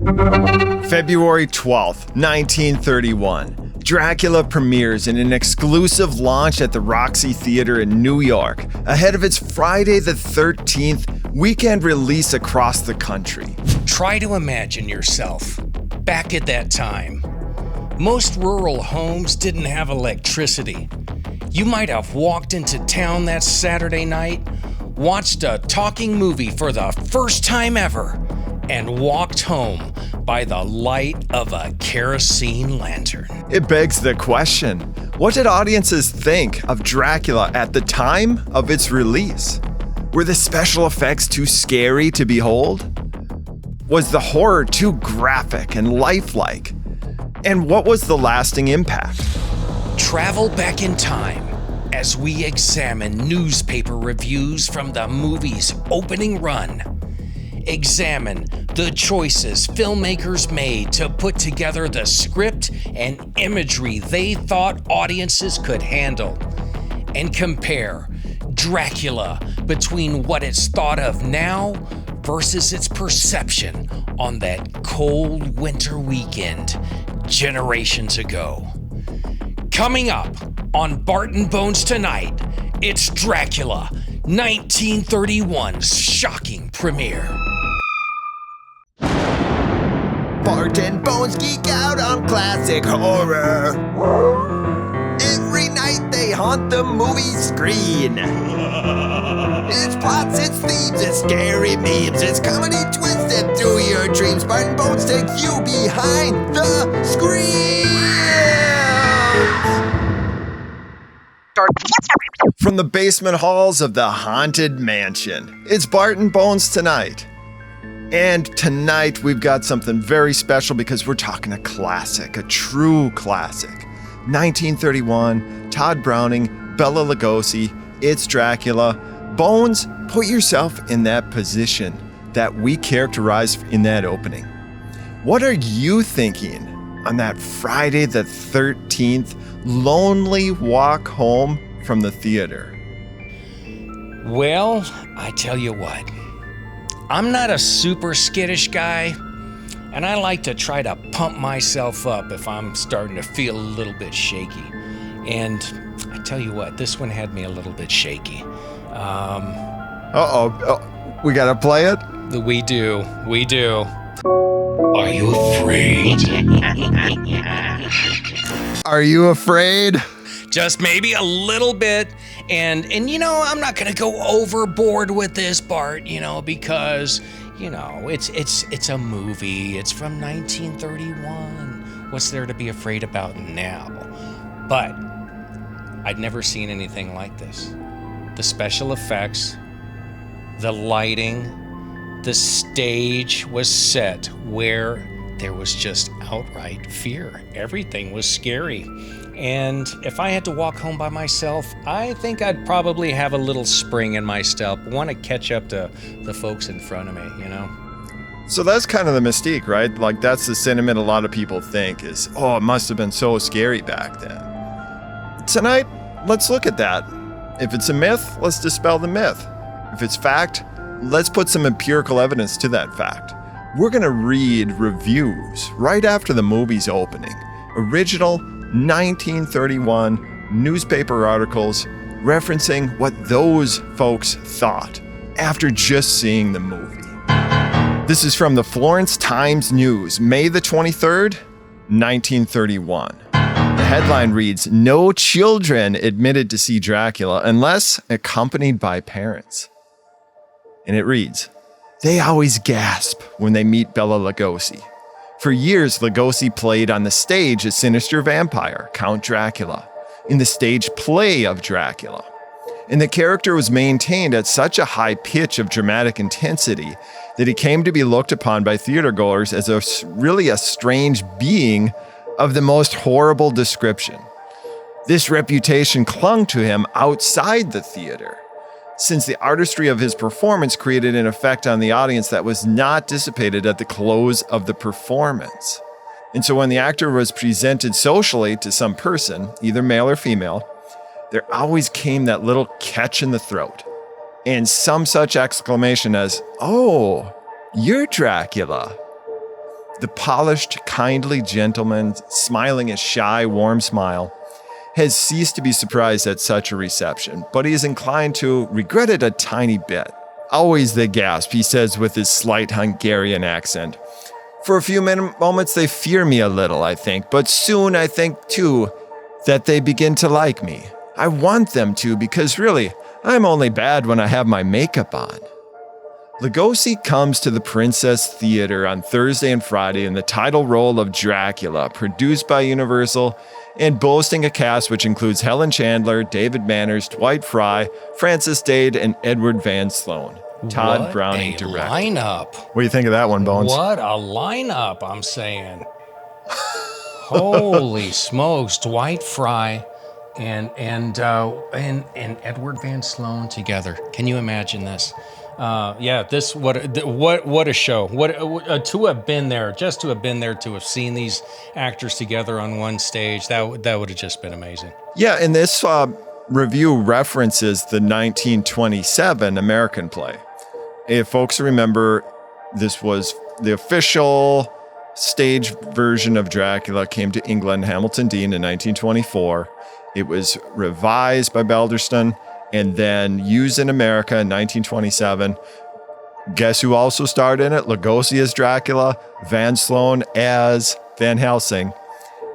February 12th, 1931. Dracula premieres in an exclusive launch at the Roxy Theater in New York, ahead of its Friday the 13th weekend release across the country. Try to imagine yourself back at that time. Most rural homes didn't have electricity. You might have walked into town that Saturday night, watched a talking movie for the first time ever, and walked home by the light of a kerosene lantern. It begs the question, what did audiences think of Dracula at the time of its release? Were the special effects too scary to behold? Was the horror too graphic and lifelike? And what was the lasting impact? Travel back in time as we examine newspaper reviews from the movie's opening run. Examine the choices filmmakers made to put together the script and imagery they thought audiences could handle. And compare Dracula between what it's thought of now versus its perception on that cold winter weekend generations ago. Coming up on Barton Bones tonight, it's Dracula, 1931's shocking premiere. Barton Bones geek out on classic horror. Every night they haunt the movie screen. It's plots, it's themes, it's scary memes, it's comedy twisted through your dreams. Barton Bones take you behind the screen. From the basement halls of the Haunted Mansion, it's Barton Bones tonight. And tonight we've got something very special because we're talking a classic, a true classic. 1931, Todd Browning, Bela Lugosi, it's Dracula. Bones, put yourself in that position that we characterized in that opening. What are you thinking on that Friday the 13th lonely walk home from the theater? Well, I tell you what, I'm not a super skittish guy, and I like to try to pump myself up if I'm starting to feel a little bit shaky. And I tell you what, this one had me a little bit shaky. We gotta play it? We do. Are you afraid? Are you afraid? Just maybe a little bit. And you know, I'm not gonna go overboard with this, Bart, because, it's a movie. It's from 1931. What's there to be afraid about now? But I'd never seen anything like this. The special effects, the lighting, the stage was set where there was just outright fear. Everything was scary. And if I had to walk home by myself, I think I'd probably have a little spring in my step, want to catch up to the folks in front of me, So that's kind of the mystique, right? Like, that's the sentiment a lot of people think is, it must have been so scary back then. Tonight, let's look at that. If it's a myth, let's dispel the myth. If it's fact, let's put some empirical evidence to that fact. We're going to read reviews right after the movie's opening. Original 1931 newspaper articles referencing what those folks thought after just seeing the movie. This is from the Florence Times-News, May the 23rd, 1931. The headline reads, "No children admitted to see Dracula unless accompanied by parents." And it reads, "They always gasp when they meet Bela Lugosi. For years, Lugosi played on the stage a sinister vampire, Count Dracula, in the stage play of Dracula. And the character was maintained at such a high pitch of dramatic intensity that he came to be looked upon by theatergoers as a strange being of the most horrible description. This reputation clung to him outside the theater, since the artistry of his performance created an effect on the audience that was not dissipated at the close of the performance. And so when the actor was presented socially to some person, either male or female, there always came that little catch in the throat and some such exclamation as, 'Oh, you're Dracula.' the polished, kindly gentleman, smiling a shy, warm smile, has ceased to be surprised at such a reception, but he is inclined to regret it a tiny bit. Always they gasp, he says with his slight Hungarian accent. For a few moments they fear me a little, I think, but soon I think, too, that they begin to like me. I want them to, because really, I'm only bad when I have my makeup on. Lugosi comes to the Princess Theater on Thursday and Friday in the title role of Dracula, produced by Universal, and boasting a cast which includes Helen Chandler, David Manners, Dwight Frye, Francis Dade, and Edward Van Sloan. Todd Browning directed. Lineup. What do you think of that one, Bones? What a lineup, I'm saying. Holy smokes, Dwight Frye and Edward Van Sloan together. Can you imagine this? This what a show! What to have been there, just to have been there, to have seen these actors together on one stage. That would have just been amazing. Yeah, and this review references the 1927 American play. If folks remember, this was the official stage version of Dracula came to England, Hamilton Dean, in 1924. It was revised by Balderston and then used in America in 1927. Guess who also starred in it? Lugosi as Dracula, Van Sloan as Van Helsing.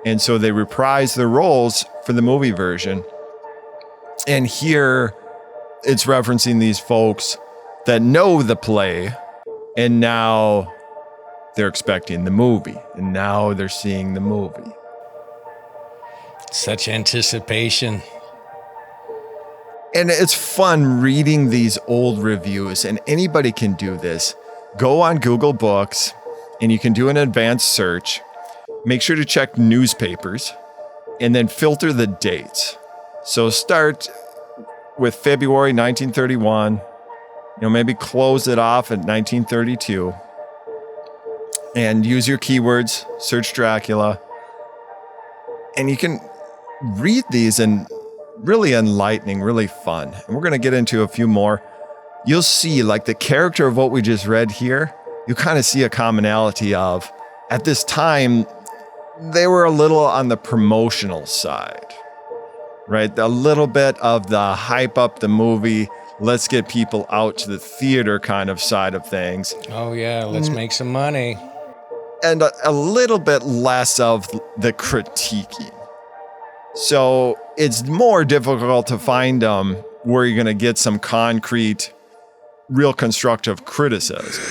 And so they reprised their roles for the movie version. And here it's referencing these folks that know the play, and now they're expecting the movie, and now they're seeing the movie. Such anticipation. And it's fun reading these old reviews, and anybody can do this. Go on Google Books, and you can do an advanced search. Make sure to check newspapers, and then filter the dates. So start with February 1931. Maybe close it off at 1932. And use your keywords, search Dracula. And you can read these, and really enlightening, really fun. And we're going to get into a few more. You'll see, like, the character of what we just read here, you kind of see a commonality of, at this time, they were a little on the promotional side, right? A little bit of the hype up the movie, let's get people out to the theater kind of side of things. Oh yeah, let's make some money. And a little bit less of the critiquing. So it's more difficult to find where you're going to get some concrete, real constructive criticism.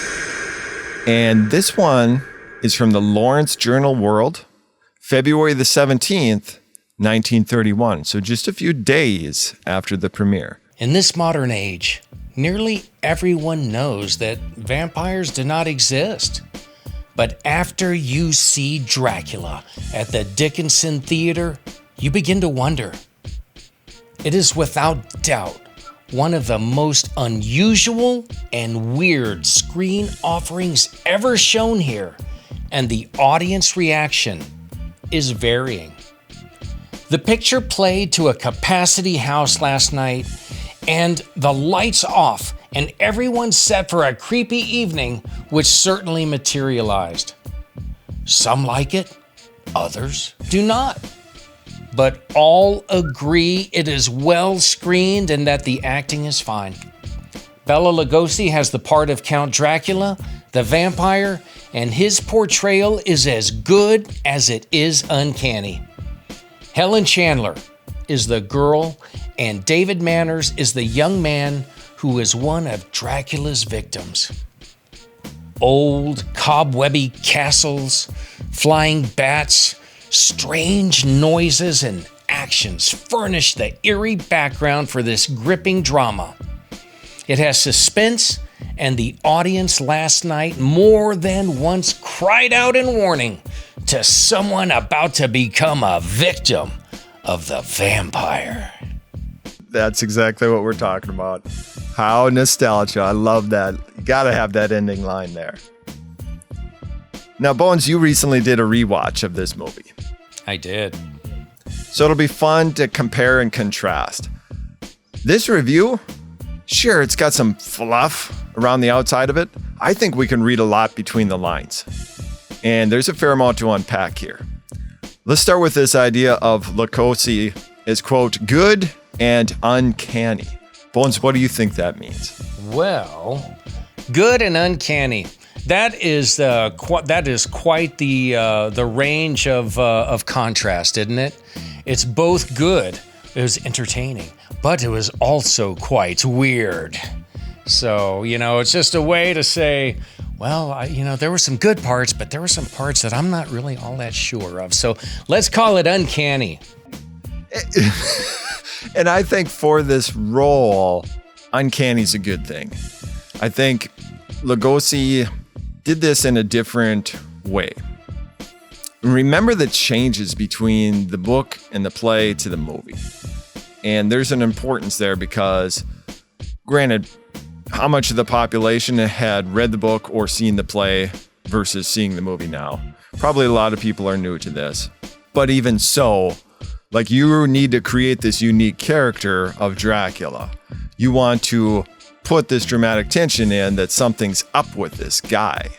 And this one is from the Lawrence Journal World, February the 17th, 1931. So just a few days after the premiere. In this modern age, nearly everyone knows that vampires do not exist. But after you see Dracula at the Dickinson Theater, you begin to wonder. It is without doubt one of the most unusual and weird screen offerings ever shown here, and the audience reaction is varying. The picture played to a capacity house last night, and the lights off, and everyone set for a creepy evening, which certainly materialized. Some like it, others do not. But all agree it is well screened and that the acting is fine. Bela Lugosi has the part of Count Dracula, the vampire, and his portrayal is as good as it is uncanny. Helen Chandler is the girl, and David Manners is the young man who is one of Dracula's victims. Old, cobwebby castles, flying bats, strange noises and actions furnish the eerie background for this gripping drama. It has suspense, and the audience last night more than once cried out in warning to someone about to become a victim of the vampire. That's exactly what we're talking about. How nostalgia. I love that. You gotta have that ending line there. Now, Bones, you recently did a rewatch of this movie. I did. So it'll be fun to compare and contrast. This review, sure, it's got some fluff around the outside of it. I think we can read a lot between the lines. And there's a fair amount to unpack here. Let's start with this idea of Lugosi is, quote, good and uncanny. Bones, what do you think that means? Well, good and uncanny. That is quite the range of contrast, isn't it? It's both good. It was entertaining, but it was also quite weird. So, it's just a way to say, well, there were some good parts, but there were some parts that I'm not really all that sure of. So let's call it uncanny. And I think for this role, uncanny is a good thing. I think Lugosi did this in a different way. Remember the changes between the book and the play to the movie. And there's an importance there because, granted, how much of the population had read the book or seen the play versus seeing the movie now? Probably a lot of people are new to this. But even so, you need to create this unique character of Dracula. You want to put this dramatic tension in that something's up with this guy.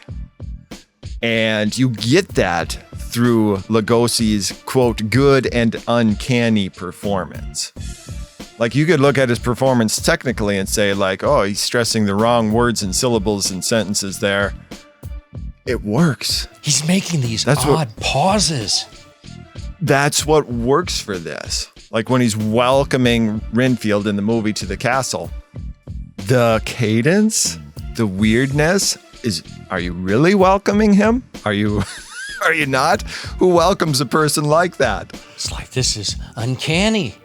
And you get that through Lugosi's, quote, good and uncanny performance. You could look at his performance technically and say, oh, he's stressing the wrong words and syllables and sentences there. It works. He's making these odd pauses. That's what works for this. When he's welcoming Renfield in the movie to the castle. The cadence, the weirdness is, are you really welcoming him? Are you not? Who welcomes a person like that? It's this is uncanny.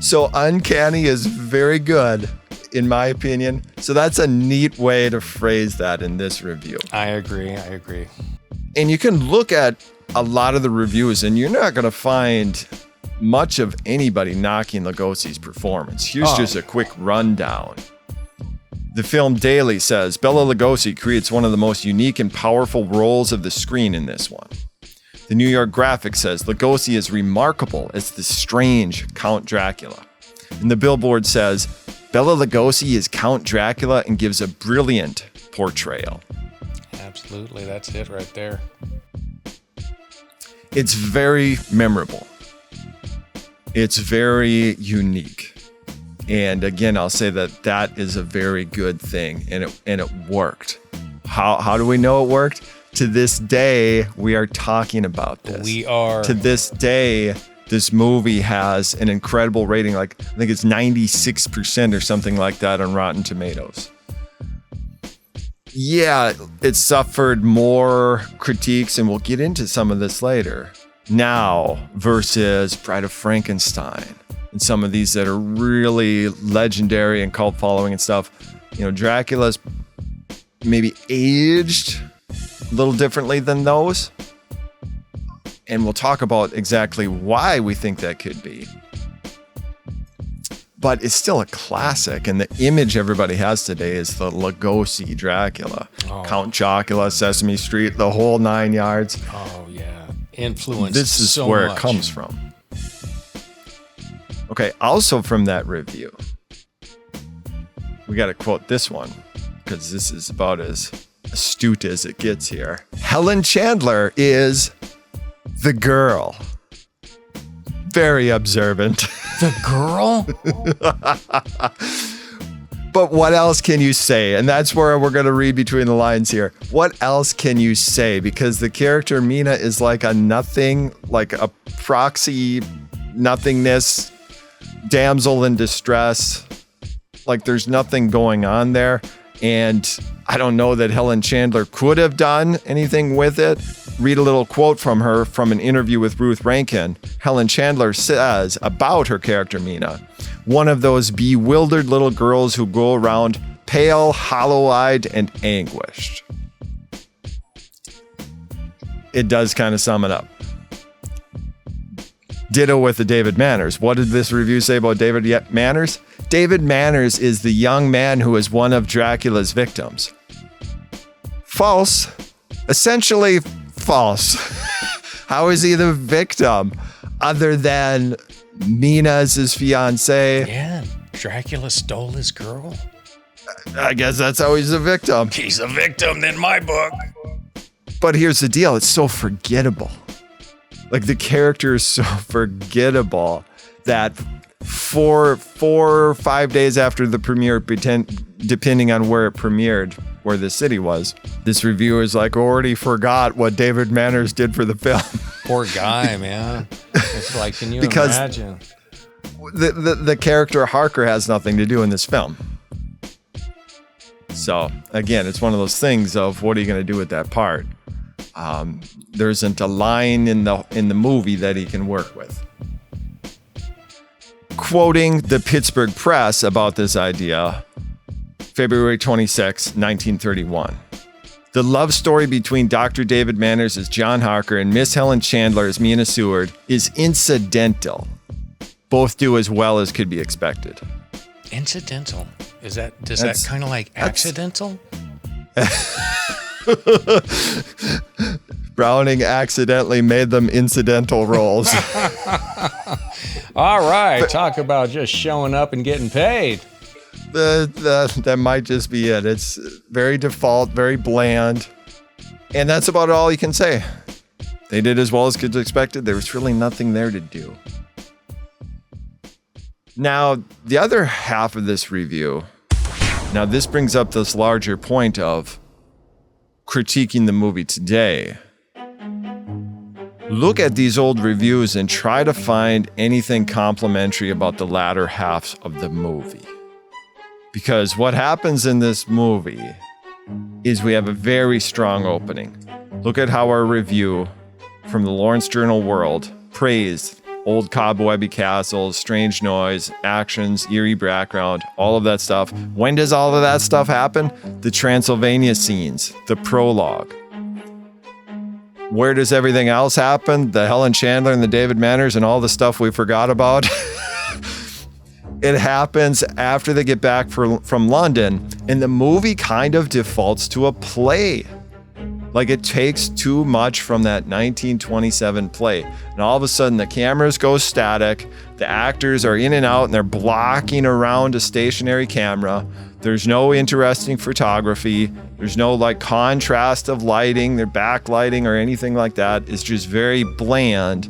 So uncanny is very good, in my opinion. So that's a neat way to phrase that in this review. I agree. And you can look at a lot of the reviews and you're not going to find much of anybody knocking Lugosi's performance. Here's just a quick rundown. The Film Daily says, Bela Lugosi creates one of the most unique and powerful roles of the screen in this one. The New York Graphic says, Lugosi is remarkable as the strange Count Dracula. And the Billboard says, Bela Lugosi is Count Dracula and gives a brilliant portrayal. Absolutely, that's it right there. It's very memorable. It's very unique. And again, I'll say that is a very good thing, and it worked. How do we know it worked? To this day, we are talking about this. We are. To this day, this movie has an incredible rating. I think it's 96% or something like that on Rotten Tomatoes. Yeah, it suffered more critiques, and we'll get into some of this later. Now versus Bride of Frankenstein and some of these that are really legendary and cult following and stuff. Dracula's maybe aged a little differently than those. And we'll talk about exactly why we think that could be. But it's still a classic, and the image everybody has today is the Lugosi Dracula. Count Chocula, Sesame Street, the whole 9 yards. Oh, yeah. Influenced This is so where much. it comes from. Okay, also from that review, we got to quote this one, because this is about as astute as it gets here. Helen Chandler is the girl. Very observant. The girl? But what else can you say? And that's where we're going to read between the lines here. What else can you say? Because the character Mina is like a nothing, like a proxy nothingness, damsel in distress. There's nothing going on there. And I don't know that Helen Chandler could have done anything with it. Read a little quote from her from an interview with Ruth Rankin. Helen Chandler says about her character Mina, one of those bewildered little girls who go around pale, hollow-eyed, and anguished. It does kind of sum it up. Ditto with the David Manners. What did this review say about David Manners? David Manners is the young man who is one of Dracula's victims. False. Essentially false. How is he the victim other than Mina's his fiancée? Yeah, Dracula stole his girl. I guess that's how he's a victim. He's a victim in my book. But here's the deal. It's so forgettable. Like, the character is so forgettable that 4 or 5 days after the premiere, depending on where it premiered, where the city was, this reviewer's like, already forgot what David Manners did for the film. Poor guy, man. It's like, can you imagine? The character Harker has nothing to do in this film. So, again, it's one of those things of, what are you going to do with that part? There isn't a line in the movie that he can work with. Quoting the Pittsburgh Press about this idea, February 26, 1931. The love story between Dr. David Manners as John Harker and Miss Helen Chandler as Mina Seward is incidental. Both do as well as could be expected. Incidental? Does that kind of like accidental? Browning accidentally made them incidental roles. All right, talk about just showing up and getting paid. That might just be it. It's very default, very bland. And that's about all you can say. They did as well as could be expected. There was really nothing there to do. Now, the other half of this review, now this brings up this larger point of critiquing the movie today. Look at these old reviews and try to find anything complimentary about the latter half of the movie. Because what happens in this movie is we have a very strong opening. Look at how our review from the Lawrence Journal World praised old cobwebby castles, strange noise, actions, eerie background, all of that stuff. When does all of that stuff happen? The Transylvania scenes, the prologue. Where does everything else happen? The Helen Chandler and the David Manners and all the stuff we forgot about. It happens after they get back from London, and the movie kind of defaults to a play. Like, it takes too much from that 1927 play. And all of a sudden, the cameras go static. The actors are in and out, and they're blocking around a stationary camera. There's no interesting photography. There's no, like, contrast of lighting, their backlighting or anything like that. It's just very bland.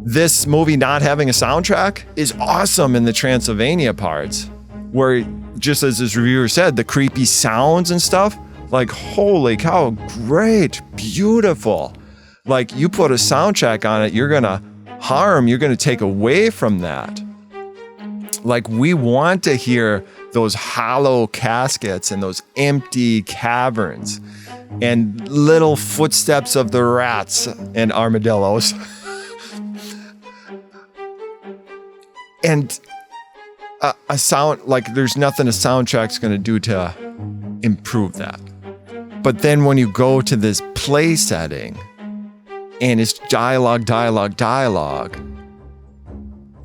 This movie not having a soundtrack is awesome in the Transylvania parts, where, just as this reviewer said, the creepy sounds and stuff, like, holy cow, great, beautiful. Like, you put a soundtrack on it, you're gonna take away from that. Like, we want to hear those hollow caskets and those empty caverns and little footsteps of the rats and armadillos. And a sound, like, there's nothing a soundtrack's gonna do to improve that. But then when you go to this play setting and it's dialogue,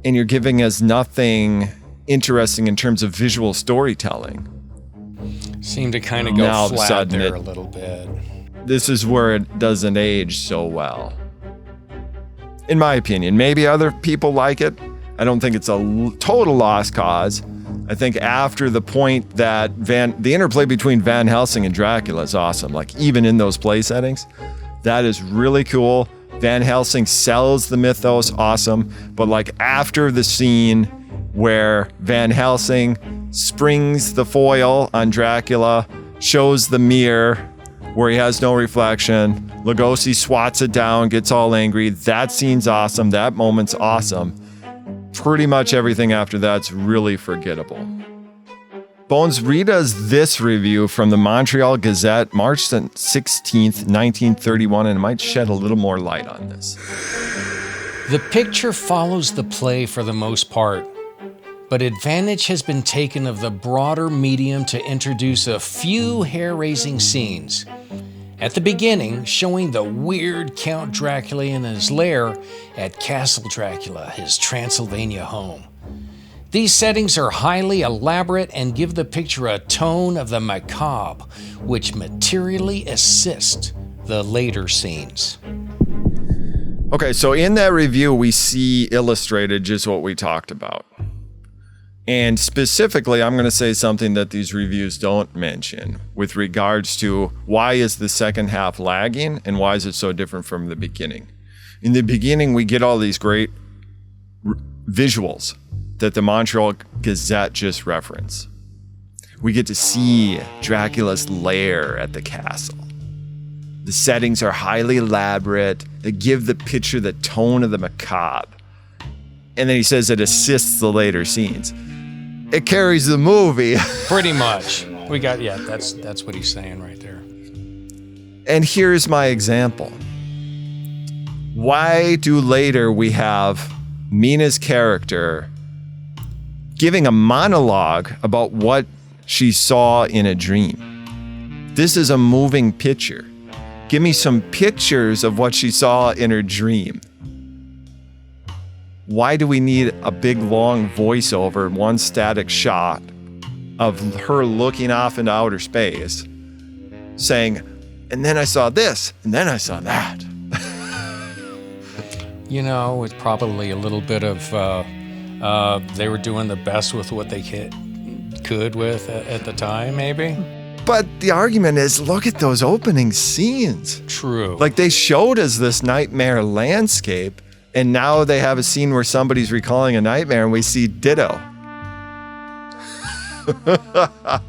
and you're giving us nothing interesting in terms of visual storytelling. Seem to kind of go flat there a little bit. This is where it doesn't age so well. In my opinion, maybe other people like it. I don't think it's a total lost cause. I think after the point that the interplay between Van Helsing and Dracula is awesome. Like, even in those play settings, that is really cool. Van Helsing sells the mythos, awesome. But like, after the scene where Van Helsing springs the foil on Dracula, shows the mirror where he has no reflection, Lugosi swats it down, gets all angry. That scene's awesome. That moment's awesome. Pretty much everything after that's really forgettable. Bones, read us this review from the Montreal Gazette, March 16th, 1931, and it might shed a little more light on this. The picture follows the play for the most part, but advantage has been taken of the broader medium to introduce a few hair-raising scenes. At the beginning, showing the weird Count Dracula in his lair at Castle Dracula, his Transylvania home. These settings are highly elaborate and give the picture a tone of the macabre, which materially assist the later scenes. Okay, so in that review, we see illustrated just what we talked about. And specifically, I'm going to say something that these reviews don't mention with regards to why is the second half lagging and why is it so different from the beginning. In the beginning, we get all these great visuals that the Montreal Gazette just referenced. We get to see Dracula's lair at the castle. The settings are highly elaborate. They give the picture the tone of the macabre. And then he says it assists the later scenes. It carries the movie. Pretty much. That's what he's saying right there. And here's my example. Why do later we have Mina's character giving a monologue about what she saw in a dream? This is a moving picture. Give me some pictures of what she saw in her dream. Why do we need a big long voiceover, one static shot of her looking off into outer space saying, and then I saw this, and then I saw that? It's probably a little bit of they were doing the best with what they could with at the time, maybe. But the argument is, look at those opening scenes. True. Like, they showed us this nightmare landscape, and now they have a scene where somebody's recalling a nightmare and we see ditto. Well,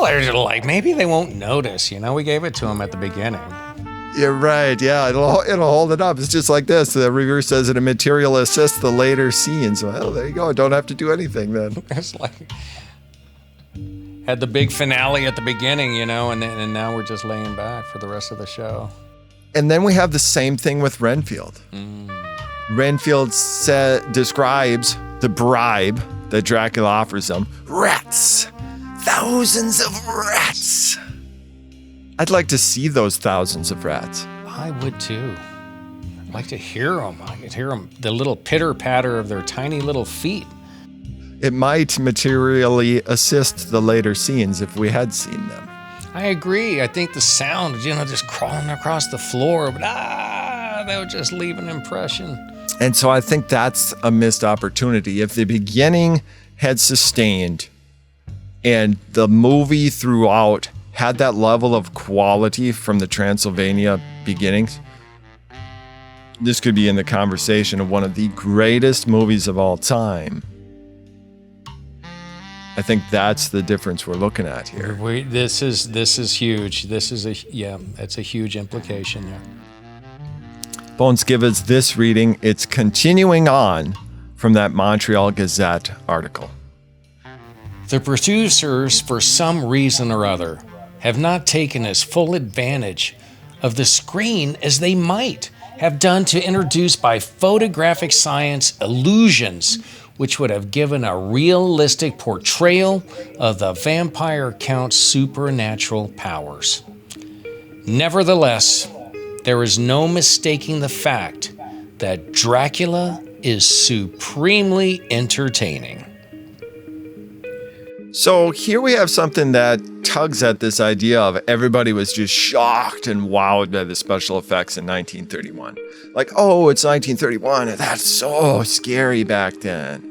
they're like, maybe they won't notice, we gave it to them at the beginning. You're right, yeah, it'll hold it up. It's just like this. The reviewer says that a material assists the later scenes. Well, there you go. Don't have to do anything then. It's like, had the big finale at the beginning, and now we're just laying back for the rest of the show. And then we have the same thing with Renfield. Renfield describes the bribe that Dracula offers them. Rats! Thousands of rats! I'd like to see those thousands of rats. I would too. I'd like to hear them. I could hear them, the little pitter-patter of their tiny little feet. It might materially assist the later scenes if we had seen them. I agree. I think the sound, just crawling across the floor, but that would just leave an impression. And so I think that's a missed opportunity. If the beginning had sustained and the movie throughout had that level of quality from the Transylvania beginnings, this could be in the conversation of one of the greatest movies of all time. I think that's the difference we're looking at here. This is huge. That's a huge implication there. Bones give us this reading. It's continuing on from that Montreal Gazette article. The producers, for some reason or other, have not taken as full advantage of the screen as they might have done to introduce by photographic science illusions which would have given a realistic portrayal of the vampire count's supernatural powers. Nevertheless, there is no mistaking the fact that Dracula is supremely entertaining. So here we have something that tugs at this idea of everybody was just shocked and wowed by the special effects in 1931. Like, oh, it's 1931, and that's so scary back then.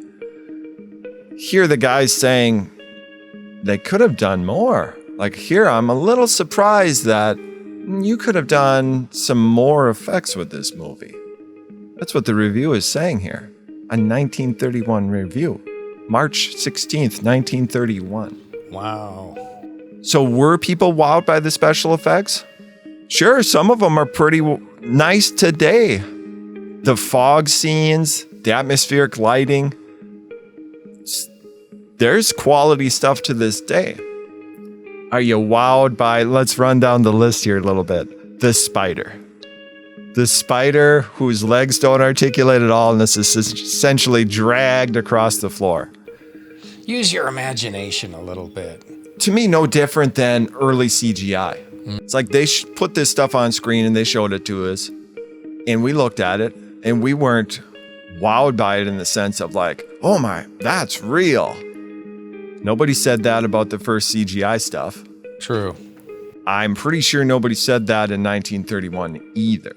Here the guy's saying they could have done more. Like, here I'm a little surprised that you could have done some more effects with this movie. That's what the review is saying here. A 1931 review. March 16th, 1931. Wow. So were people wowed by the special effects? Sure, some of them are pretty nice today. The fog scenes, the atmospheric lighting. There's quality stuff to this day. Are you wowed by, let's run down the list here a little bit. The spider. The spider whose legs don't articulate at all and this is essentially dragged across the floor. Use your imagination a little bit. To me, no different than early CGI. It's like they put this stuff on screen and they showed it to us. And we looked at it and we weren't wowed by it in the sense of like, oh my, that's real. Nobody said that about the first CGI stuff. True. I'm pretty sure nobody said that in 1931 either.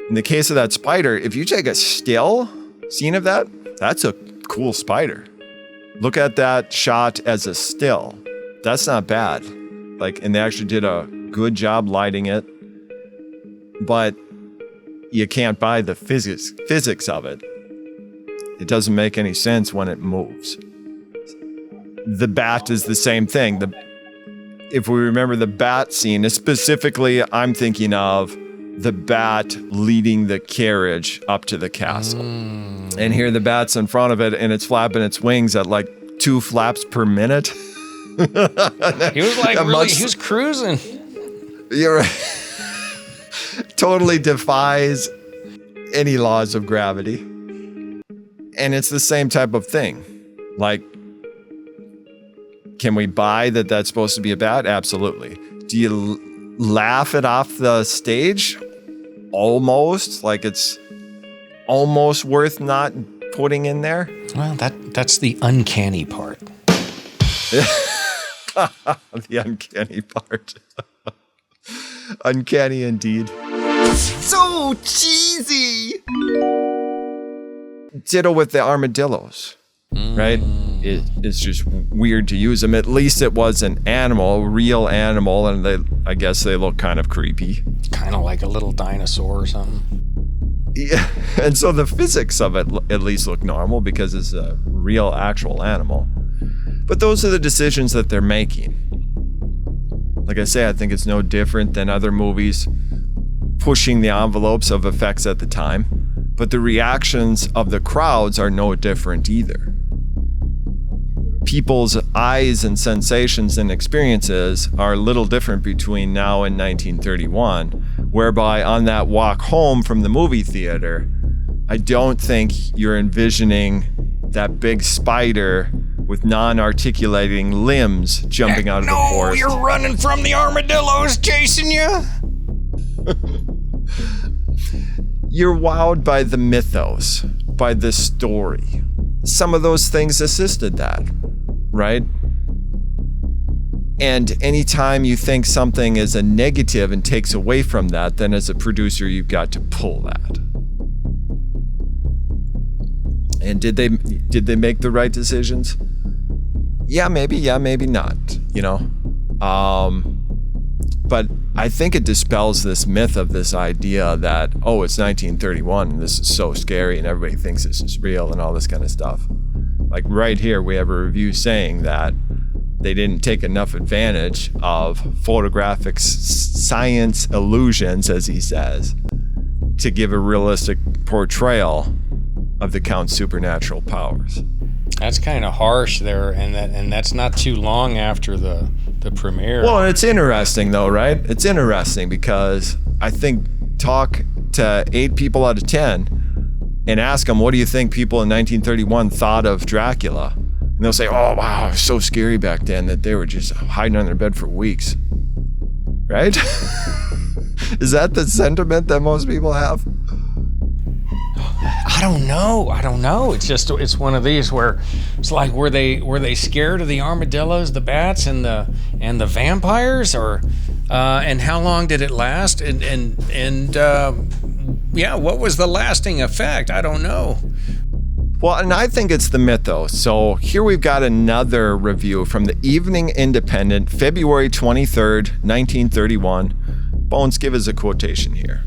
In the case of that spider, if you take a still scene of that, that's a cool spider. look at that shot as a still. That's not bad. And they actually did a good job lighting it. But you can't buy the physics of it. It doesn't make any sense when it moves. The bat is the same thing. If we remember the bat scene, specifically, I'm thinking of the bat leading the carriage up to the castle. And here the bat's in front of it, and it's flapping its wings at 2 flaps per minute. He was he was cruising. You're right. Totally defies any laws of gravity. And it's the same type of thing. Can we buy that that's supposed to be a bat? Absolutely. Do you laugh it off the stage? Almost. It's almost worth not putting in there? Well, that's the uncanny part. The uncanny part. Uncanny indeed. So cheesy! Ditto with the armadillos, right? It's just weird to use them. At least it was an animal, a real animal, and I guess they look kind of creepy. Kind of like a little dinosaur or something. Yeah, and so the physics of it at least look normal because it's a real, actual animal. But those are the decisions that they're making. Like I say, I think it's no different than other movies pushing the envelopes of effects at the time. But the reactions of the crowds are no different either. People's eyes and sensations and experiences are a little different between now and 1931, whereby on that walk home from the movie theater, I don't think you're envisioning that big spider with non-articulating limbs jumping out of the forest. No, you're running from the armadillos chasing you. You're wowed by the mythos, by the story. Some of those things assisted that, right? And anytime you think something is a negative and takes away from that, then as a producer, you've got to pull that. And did they make the right decisions? Yeah, maybe not, But I think it dispels this myth of this idea that, it's 1931 and this is so scary and everybody thinks this is real and all this kind of stuff. Right here, we have a review saying that they didn't take enough advantage of photographic science illusions, as he says, to give a realistic portrayal of the Count's supernatural powers. That's kind of harsh there, and that's not too long after the premiere. Well, it's interesting though, right? It's interesting because I think talk to 8 people out of 10 and ask them, what do you think people in 1931 thought of Dracula? And they'll say, oh wow, it was so scary back then that they were just hiding on their bed for weeks. Right? Is that the sentiment that most people have? I don't know. It's one of these where it's were they scared of the armadillos, the bats, and the vampires, or and how long did it last? And what was the lasting effect? I don't know. Well, and I think it's the mythos. So here we've got another review from the Evening Independent, February 23rd, 1931. Bones, give us a quotation here.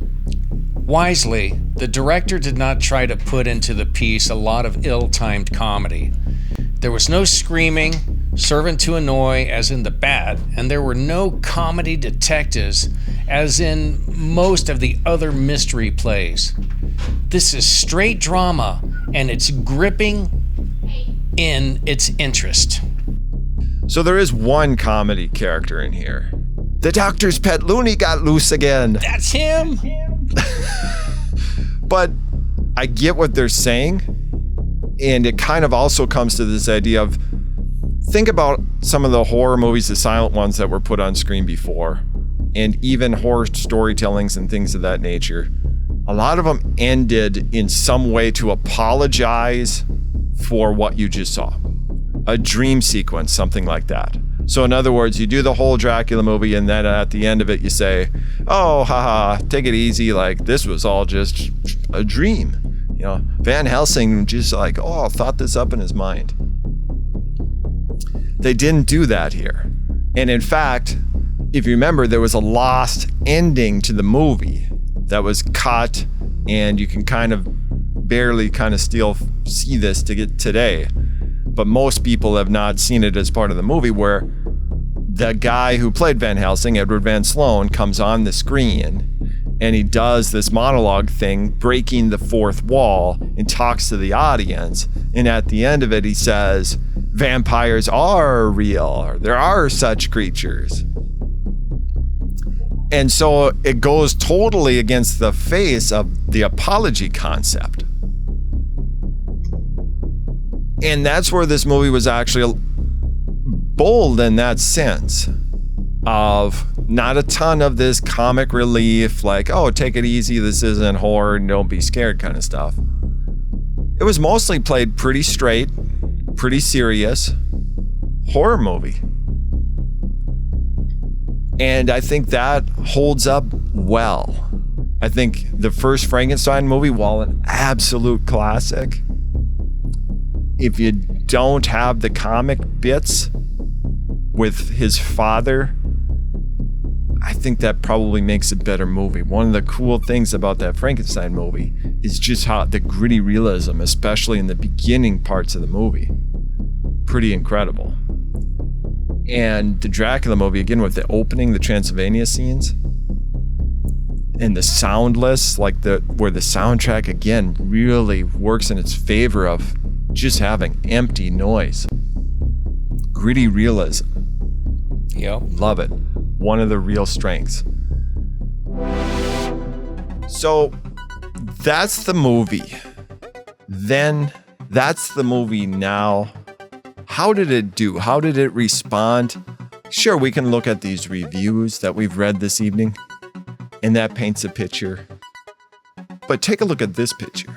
Wisely, the director did not try to put into the piece a lot of ill-timed comedy. There was no screaming, servant to annoy, as in The Bat, and there were no comedy detectives, as in most of the other mystery plays. This is straight drama, and it's gripping in its interest. So there is one comedy character in here. The doctor's pet Looney got loose again. That's him! But I get what they're saying, and it kind of also comes to this idea of, think about some of the horror movies, the silent ones that were put on screen before, and even horror storytellings and things of that nature. A lot of them ended in some way to apologize for what you just saw. A dream sequence, something like that. So in other words, you do the whole Dracula movie and then at the end of it you say, oh, haha, take it easy, this was all just a dream. Van Helsing just thought this up in his mind. They didn't do that here. And in fact, if you remember, there was a lost ending to the movie that was cut, and you can kind of barely still see this to get today. But most people have not seen it as part of the movie, where the guy who played Van Helsing, Edward Van Sloan, comes on the screen and he does this monologue thing, breaking the fourth wall, and talks to the audience. And at the end of it, he says, vampires are real, or there are such creatures. And so it goes totally against the face of the apology concept. And that's where this movie was actually bold in that sense of not a ton of this comic relief, like, oh, take it easy, this isn't horror, don't be scared kind of stuff. It was mostly played pretty straight, pretty serious horror movie. And I think that holds up well. I think the first Frankenstein movie, while an absolute classic, if you don't have the comic bits with his father, I think that probably makes a better movie. One of the cool things about that Frankenstein movie is just how the gritty realism, especially in the beginning parts of the movie, pretty incredible. And the Dracula movie, again, with the opening, the Transylvania scenes, and the soundless, like where the soundtrack, again, really works in its favor of just having empty noise. Gritty realism. Yep. Love it. One of the real strengths. So that's the movie. Then that's the movie now. How did it do? How did it respond? Sure, we can look at these reviews that we've read this evening, and that paints a picture. But take a look at this picture.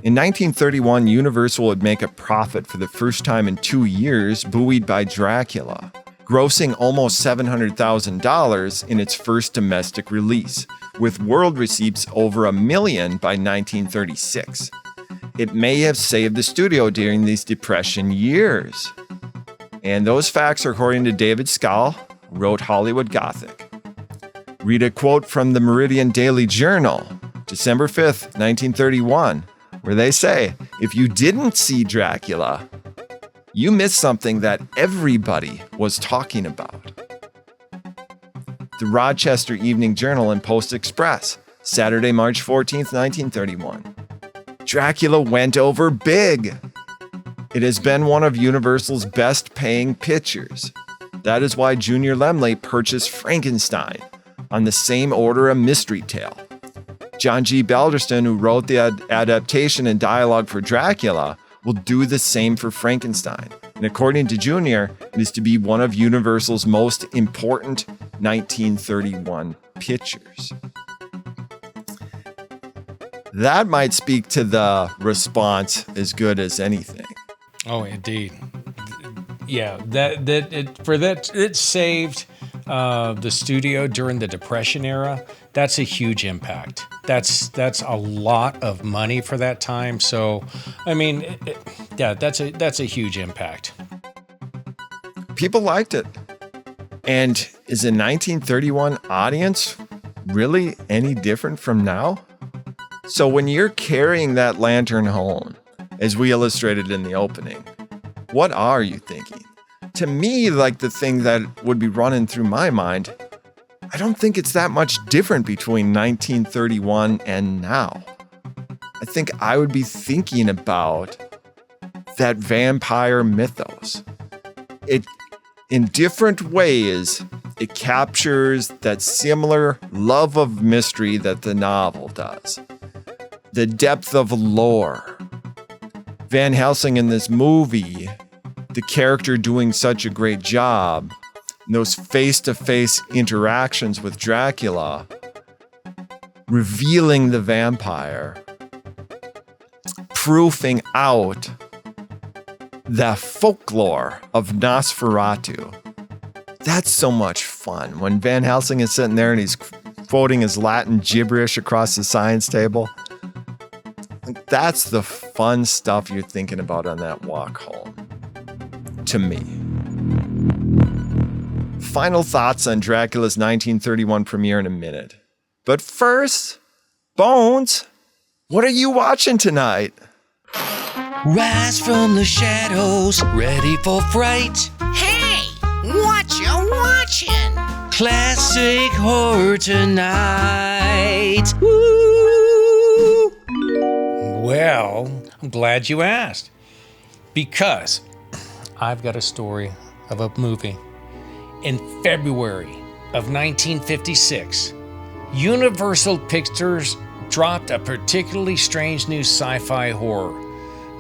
In 1931, Universal would make a profit for the first time in 2 years, buoyed by Dracula, grossing almost $700,000 in its first domestic release, with world receipts over $1 million by 1936. It may have saved the studio during these Depression years. And those facts are according to David Scawl, who wrote Hollywood Gothic. Read a quote from the Meridian Daily Journal, December 5th, 1931, where they say, if you didn't see Dracula, you missed something that everybody was talking about. The Rochester Evening Journal and Post Express, Saturday, March 14th, 1931. Dracula went over big. It has been one of Universal's best paying pictures. That is why Junior Lemley purchased Frankenstein on the same order a mystery tale. John G. Balderston, who wrote the adaptation and dialogue for Dracula, will do the same for Frankenstein. And according to Junior, it is to be one of Universal's most important 1931 pictures. That might speak to the response as good as anything. Oh, indeed. Yeah, it saved the studio during the Depression era. That's a huge impact. That's a lot of money for that time. So, I mean, that's a huge impact. People liked it. And is a 1931 audience really any different from now? So when you're carrying that lantern home, as we illustrated in the opening, what are you thinking? To me, like the thing that would be running through my mind, I don't think it's that much different between 1931 and now. I think I would be thinking about that vampire mythos. It, in different ways, it captures that similar love of mystery that the novel does. The depth of lore. Van Helsing in this movie, the character doing such a great job, and those face-to-face interactions with Dracula, revealing the vampire, proofing out the folklore of Nosferatu. That's so much fun. When Van Helsing is sitting there and he's quoting his Latin gibberish across the science table, that's the fun stuff you're thinking about on that walk home, to me. final thoughts on Dracula's 1931 premiere in a minute. But first, Bones, what are you watching tonight? Rise from the shadows, ready for fright. Hey, what you watching? Classic horror tonight. Woo! Well, I'm glad you asked. Because I've got a story of a movie. In February of 1956, Universal Pictures dropped a particularly strange new sci-fi horror,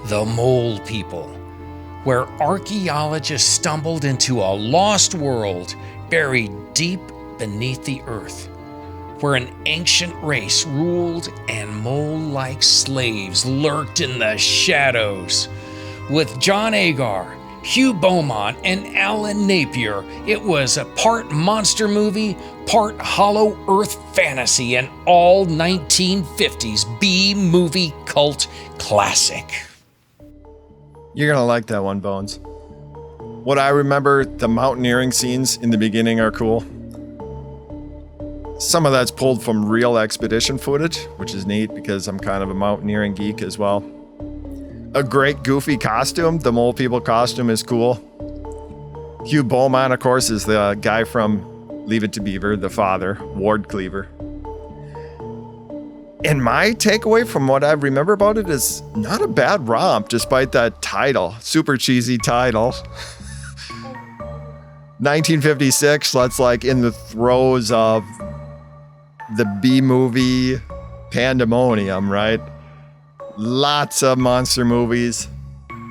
The Mole People, where archaeologists stumbled into a lost world buried deep beneath the earth, where an ancient race ruled and mole-like slaves lurked in the shadows. With John Agar, Hugh Beaumont, and Alan Napier, it was a part monster movie, part Hollow Earth fantasy, and all 1950s B-movie cult classic. You're gonna like that one, Bones. What I remember, the mountaineering scenes in the beginning are cool. Some of that's pulled from real expedition footage, which is neat because I'm kind of a mountaineering geek as well. A great goofy costume. The Mole People costume is cool. Hugh Beaumont, of course, is the guy from Leave It to Beaver, the father, Ward Cleaver. And my takeaway from what I remember about it is not a bad romp, despite that title. Super cheesy title. 1956, that's like in the throes of the B-movie pandemonium, right? Lots of monster movies.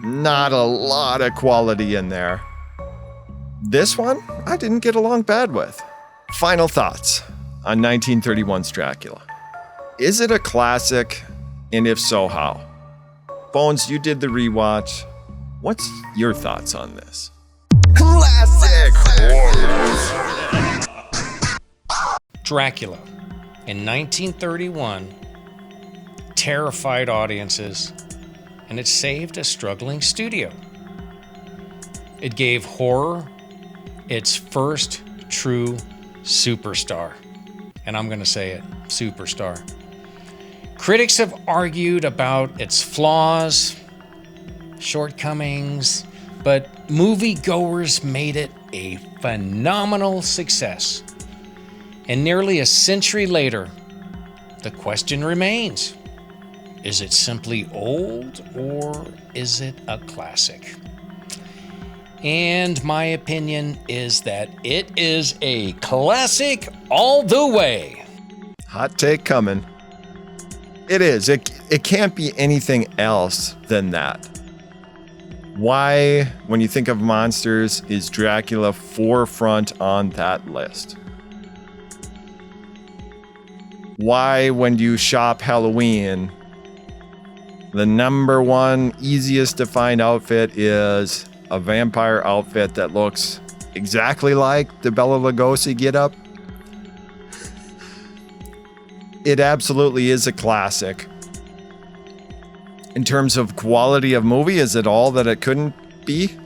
Not a lot of quality in there. This one, I didn't get along bad with. Final thoughts on 1931's Dracula. Is it a classic? And if so, how? Bones, you did the rewatch. What's your thoughts on this? Classic horror! Dracula, in 1931, terrified audiences, and it saved a struggling studio. It gave horror its first true superstar. And I'm going to say it, superstar. Critics have argued about its flaws, shortcomings, but moviegoers made it a phenomenal success. And nearly a century later, the question remains, is it simply old or is it a classic? And my opinion is that it is a classic all the way. Hot take coming. It is. It can't be anything else than that. Why, when you think of monsters, is Dracula forefront on that list? Why, when you shop Halloween, the number one easiest to find outfit is a vampire outfit that looks exactly like the Bela Lugosi getup? It absolutely is a classic. In terms of quality of movie, is it all that it couldn't be?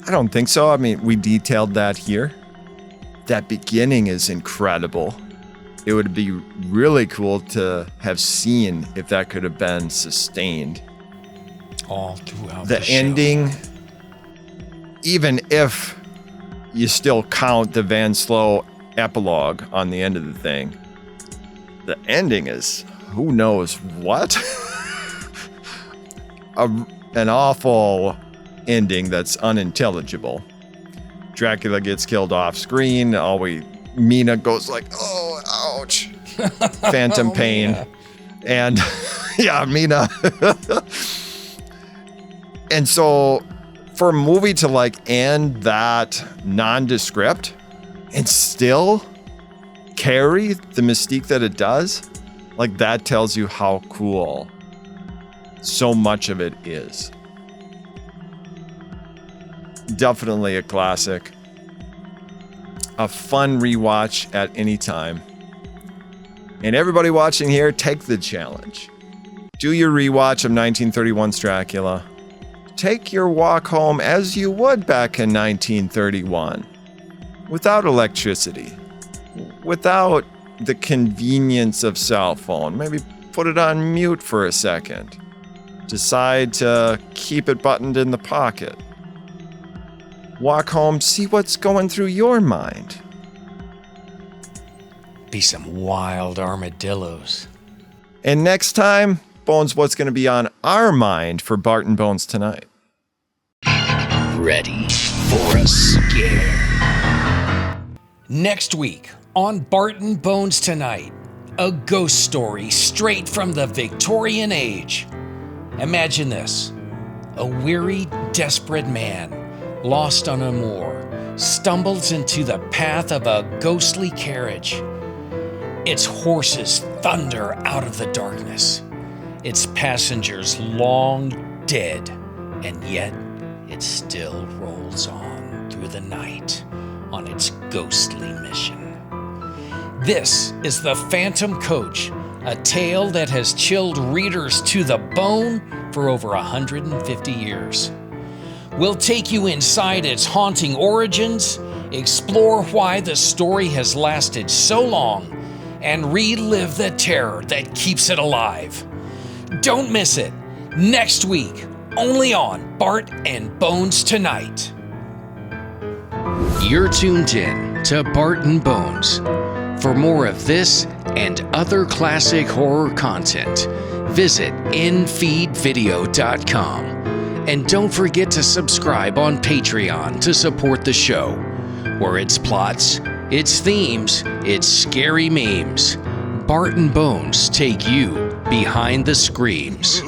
I don't think so. I mean, we detailed that here. That beginning is incredible. It would be really cool to have seen if that could have been sustained. All throughout the show. Ending, even if you still count the Van Slow epilogue on the end of the thing, the ending is who knows what? An awful ending that's unintelligible. Dracula gets killed off screen. Mina goes like, oh, ouch. Phantom pain. Mina. And yeah, Mina. And so for a movie to like end that nondescript and still carry the mystique that it does, like that tells you how cool so much of it is. Definitely a classic. A fun rewatch at any time. And everybody watching here, take the challenge. Do your rewatch of 1931's Dracula. Take your walk home as you would back in 1931. without electricity, without the convenience of cell phone. Maybe put it on mute for a second. Decide to keep it buttoned in the pocket. Walk home, see what's going through your mind. Be some wild armadillos. And next time, Bones, what's going to be on our mind for Bart and Bones tonight? Ready for a scare. Next week on Bart and Bones Tonight, a ghost story straight from the Victorian age. Imagine this: a weary, desperate man, lost on a moor, stumbles into the path of a ghostly carriage. Its horses thunder out of the darkness, its passengers long dead, and yet it still rolls on through the night on its ghostly mission. This is The Phantom Coach, a tale that has chilled readers to the bone for over 150 years. We'll take you inside its haunting origins, explore why the story has lasted so long, and relive the terror that keeps it alive. Don't miss it, next week, only on Bart and Bones Tonight. You're tuned in to Bart and Bones. For more of this and other classic horror content, visit infeedvideo.com. And don't forget to subscribe on Patreon to support the show, where it's plots, its themes, its scary memes. Bart and Bones take you behind the screams.